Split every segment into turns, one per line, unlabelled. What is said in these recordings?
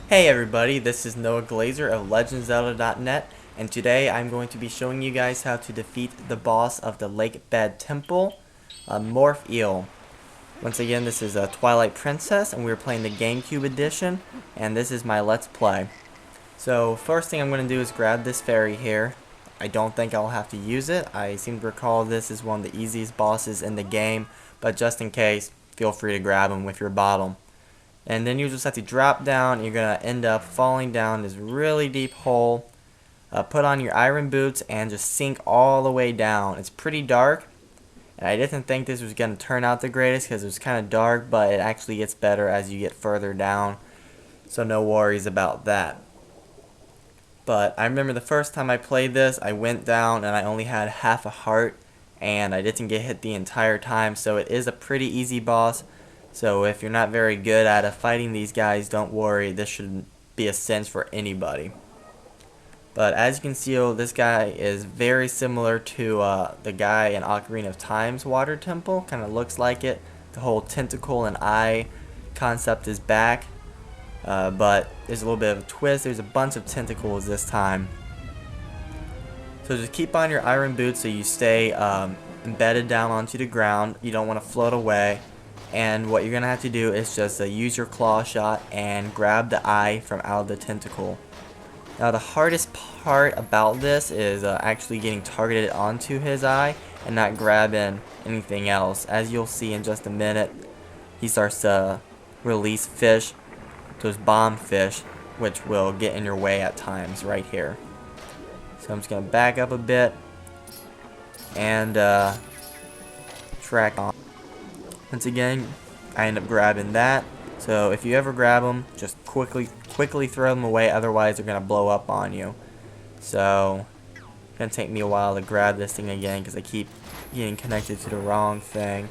Hey everybody, this is Noah Glazer of LegendZelda.net, and today I'm going to be showing you guys how to defeat the boss of the Lakebed Temple, Morpheel. Once again, this is a Twilight Princess, and we're playing the GameCube edition, and this is my Let's Play. So, first thing I'm going to do is grab this fairy here. I don't think I'll have to use it. I seem to recall this is one of the easiest bosses in the game, but just in case, feel free to grab him with your bottle. And then you just have to drop down. You're going to end up falling down this really deep hole. Put on your iron boots and just sink all the way down. It's pretty dark. And I didn't think this was going to turn out the greatest because it was kind of dark, but it actually gets better as you get further down. So no worries about that. But I remember the first time I played this, I went down and I only had half a heart. And I didn't get hit the entire time. So it is a pretty easy boss. So if you're not very good at fighting these guys, don't worry, this shouldn't be a cinch for anybody. But as you can see, this guy is very similar to the guy in Ocarina of Time's water temple. Kind of looks like it. The whole tentacle and eye concept is back. But there's a little bit of a twist. There's a bunch of tentacles this time. So just keep on your iron boots so you stay embedded down onto the ground. You don't want to float away. And what you're going to have to do is just use your claw shot and grab the eye from out of the tentacle. Now the hardest part about this is actually getting targeted onto his eye and not grabbing anything else. As you'll see in just a minute, he starts to release fish, those bomb fish, which will get in your way at times right here. So I'm just going to back up a bit and track on. Once again, I end up grabbing that. So if you ever grab them, just quickly throw them away, otherwise they're going to blow up on you. So it's going to take me a while to grab this thing again because I keep getting connected to the wrong thing.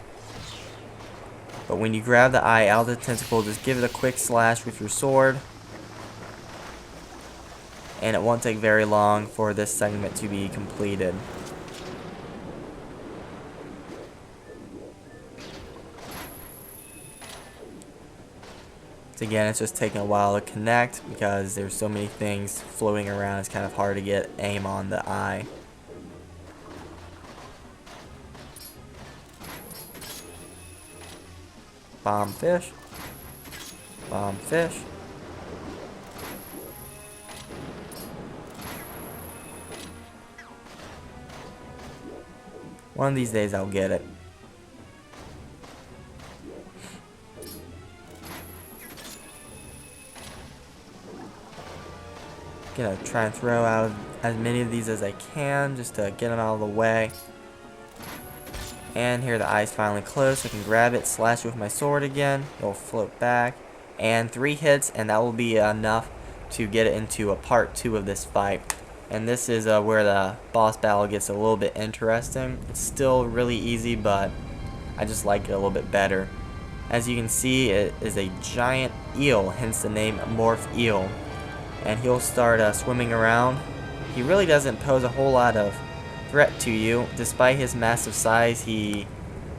But when you grab the eye out of the tentacle, just give it a quick slash with your sword. And it won't take very long for this segment to be completed. Again, it's just taking a while to connect because there's so many things floating around. It's kind of hard to get aim on the eye. Bomb fish. Bomb fish. One of these days I'll get it. Gonna try and throw out as many of these as I can just to get them out of the way. And here the eye's finally closed, so I can grab it, slash it with my sword again. It'll float back. And 3 hits, and that will be enough to get it into a part 2 of this fight. And this is where the boss battle gets a little bit interesting. It's still really easy, but I just like it a little bit better. As you can see, it is a giant eel, hence the name Morpheel. And he'll start swimming around. He really doesn't pose a whole lot of threat to you. Despite his massive size, he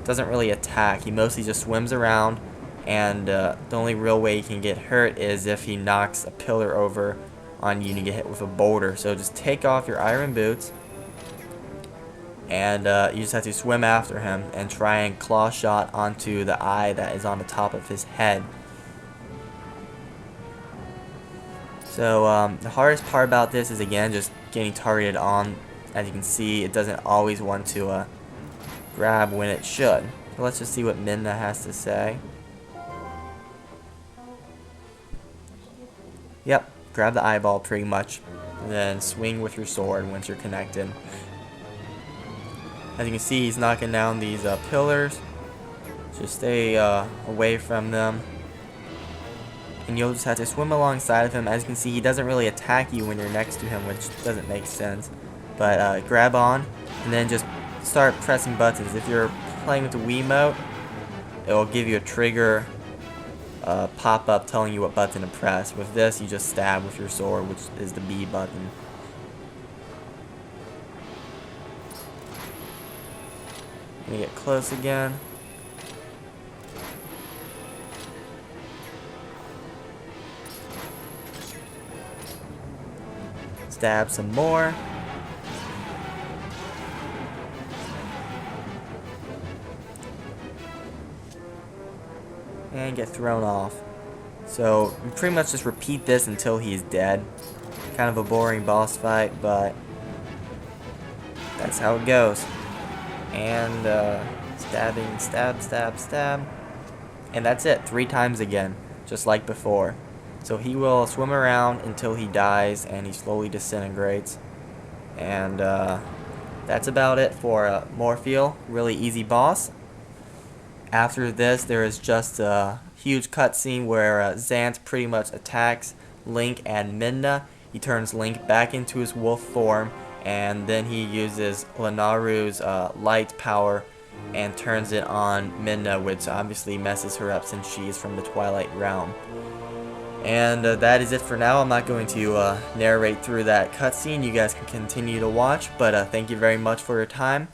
doesn't really attack. He mostly just swims around, and the only real way he can get hurt is if he knocks a pillar over on you and you get hit with a boulder. So just take off your iron boots, and you just have to swim after him and try and claw shot onto the eye that is on the top of his head. So the hardest part about this is again just getting targeted on. As you can see, it doesn't always want to grab when it should. So let's just see what Minna has to say. Yep, grab the eyeball pretty much, and then swing with your sword once you're connected. As you can see, he's knocking down these pillars. Just stay away from them. And you'll just have to swim alongside of him. As you can see, he doesn't really attack you when you're next to him, which doesn't make sense. But grab on, and then just start pressing buttons. If you're playing with the Wiimote, it will give you a trigger pop-up telling you what button to press. With this, you just stab with your sword, which is the B button. Let me get close again. stab some more. And get thrown off. So you pretty much just repeat this until he's dead. Kind of a boring boss fight, but that's how it goes. And stabbing, stab, stab, stab. And that's it, 3 times again, just like before. So he will swim around until he dies and he slowly disintegrates. And that's about it for Morpheel. Really easy boss. After this, there is just a huge cutscene where Zant pretty much attacks Link and Midna. He turns Link back into his wolf form, and then he uses Lenaru's light power and turns it on Midna, which obviously messes her up since she is from the Twilight realm. And that is it for now. I'm not going to narrate through that cutscene. You guys can continue to watch, but thank you very much for your time.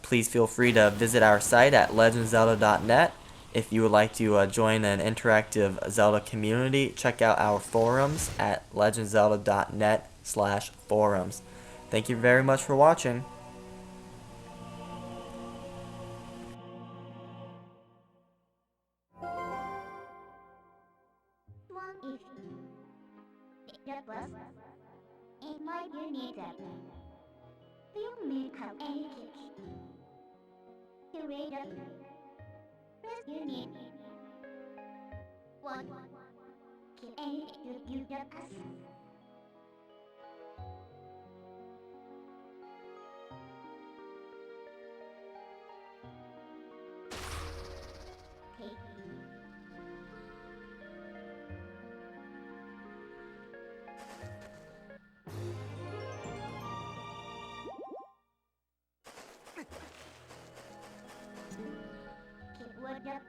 Please feel free to visit our site at legendzelda.net. If you would like to join an interactive Zelda community, check out our forums at legendzelda.net/forums. Thank you very much for watching.
In my unit, do you make have any cake? To wait up, press unit. One, keep anything to you just us. Okay. Keep word up.